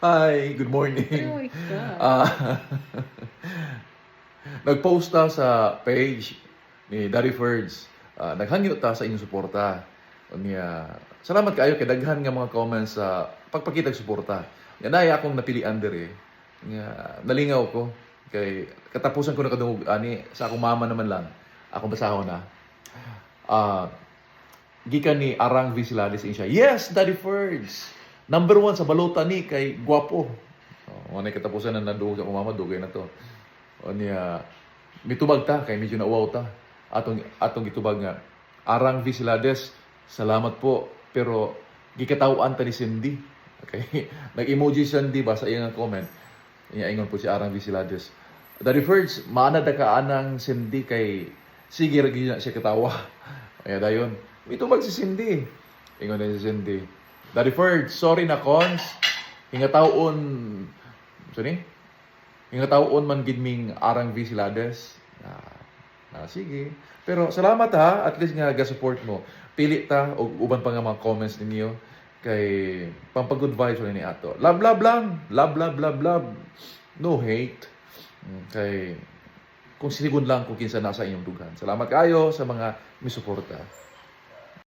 Hi, good morning. Oh my God. Ah, nag-post ta sa page ni Daddy Ferds. Naghangyo ta sa inyong suporta. Unya, salamat kayo kay daghan nga mga comments sa pagpakitag suporta. Yan ay akong napilian diri. Nalingaw ko kay katapusan ko na kadungog ani sa akong mama naman lang. Akong basahon na. Ah, gikan ni Arang Visiladis siya. Yes, Daddy Ferds. Number one sa balota ni kay gwapo. Ano katapusan na nadugog ako mama, dugay na to. O niya, mitubag ta, kay medyo nauwaw ta. Atong gitubag nga, Arang Visilades, salamat po. Pero, gikatawaan ta ni Cindy. Okay? Nag-emoji Cindy ba sa iyang comment. Ingon po si Arang Visilades. Daddy Ferds, maanad na ka anang Cindy kay sige ragi na siya katawa. Kaya dayon, mitubag si Cindy. Ingon na si Cindy. Daddy Ferds, sorry na cons. Hingataon, sorry? Hingataon man gidming Arang Visilades. Sige. Pero salamat ha, at least nga ga-support mo. Pili ta og uban pa nga mga comments ninyo kay pampag-good vibes ni ato. Love love lang. Love love love love. No hate. Kay kung sinigon lang kung kinsa nasa inyong dugan. Salamat kayo sa mga misuporta.